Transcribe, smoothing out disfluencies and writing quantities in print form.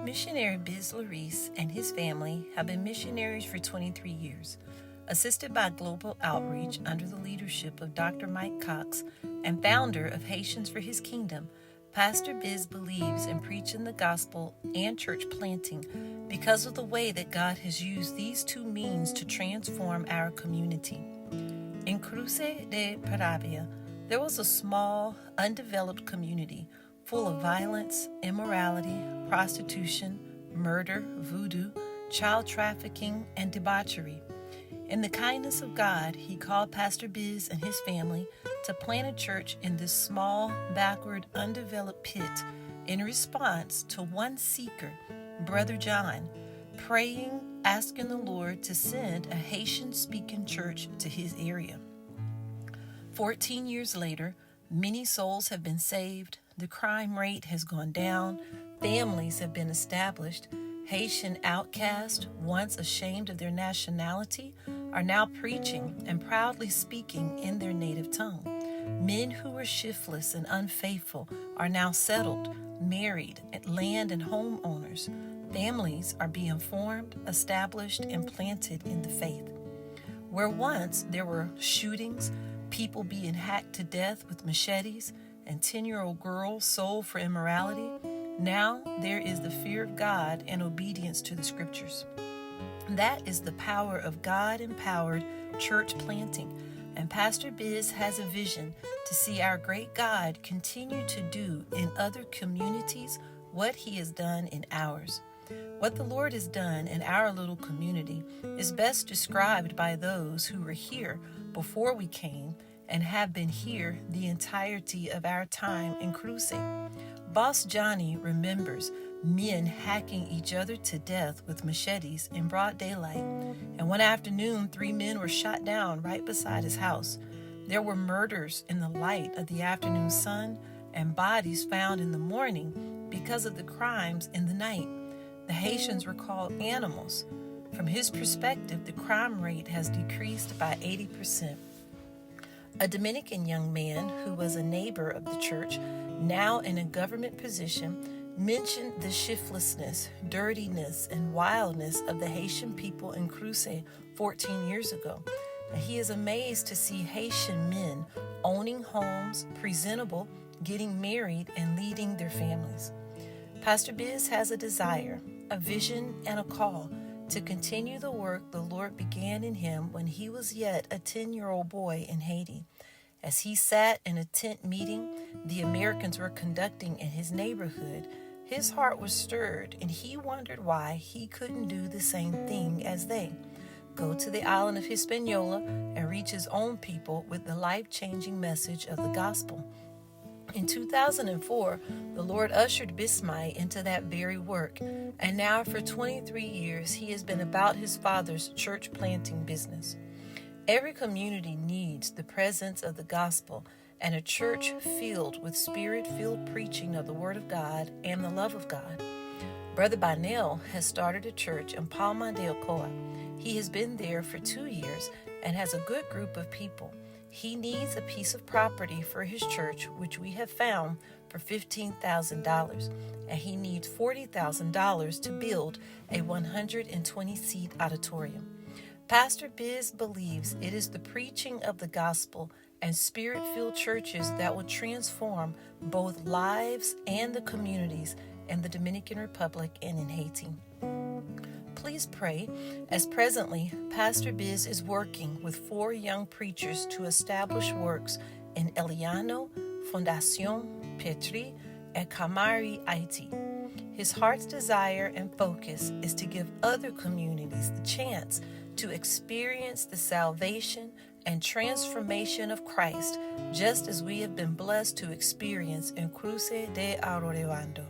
Missionary Biz Lerisse and his family have been missionaries for 23 years. Assisted by Global Outreach under the leadership of Dr. Mike Cox and founder of Haitians for His Kingdom, Pastor Biz believes in preaching the gospel and church planting because of the way that God has used these two means to transform our community. In Cruce de Paravia, there was a small, undeveloped community full of violence, immorality, prostitution, murder, voodoo, child trafficking, and debauchery. In the kindness of God, He called Pastor Biz and his family to plant a church in this small, backward, undeveloped pit in response to one seeker, Brother John, praying, asking the Lord to send a Haitian-speaking church to his area. 14 years later, many souls have been saved, the crime rate has gone down, families have been established, Haitian outcasts, once ashamed of their nationality, are now preaching and proudly speaking in their native tongue. Men who were shiftless and unfaithful are now settled, married, land and home owners. Families are being formed, established, and planted in the faith. Where once there were shootings, people being hacked to death with machetes, and 10-year-old girls sold for immorality, now there is the fear of God and obedience to the scriptures. That is the power of God-empowered church planting, and Pastor Biz has a vision to see our great God continue to do in other communities what He has done in ours. What the Lord has done in our little community is best described by those who were here before we came and have been here the entirety of our time in Cruce. Boss Johnny remembers men hacking each other to death with machetes in broad daylight, and one afternoon 3 men were shot down right beside his house. There were murders in the light of the afternoon sun and bodies found in the morning because of the crimes in the night. The Haitians were called animals. From his perspective, the crime rate has decreased by 80%. A Dominican young man who was a neighbor of the church, now in a government position, mentioned the shiftlessness, dirtiness, and wildness of the Haitian people in Cruce 14 years ago. And he is amazed to see Haitian men owning homes, presentable, getting married, and leading their families. Pastor Biz has a desire, a vision, and a call to continue the work the Lord began in him when he was yet a 10-year-old boy in Haiti. As he sat in a tent meeting the Americans were conducting in his neighborhood, his heart was stirred, and he wondered why he couldn't do the same thing as they. Go to the island of Hispaniola and reach his own people with the life-changing message of the gospel. In 2004, the Lord ushered Bismay into that very work, and now for 23 years he has been about his father's church planting business. Every community needs the presence of the gospel and a church filled with spirit-filled preaching of the Word of God and the love of God. Brother Banel has started a church in Palma de Ocoa. He has been there for 2 years and has a good group of people. He needs a piece of property for his church, which we have found for $15,000, and he needs $40,000 to build a 120-seat auditorium. Pastor Biz believes it is the preaching of the gospel and spirit-filled churches that will transform both lives and the communities in the Dominican Republic and in Haiti. Please pray, as presently Pastor Biz is working with 4 young preachers to establish works in Eliano, Fondation, Petri, and Camari, Haiti. His heart's desire and focus is to give other communities the chance to experience the salvation and transformation of Christ, just as we have been blessed to experience in Cruce de Arorevando.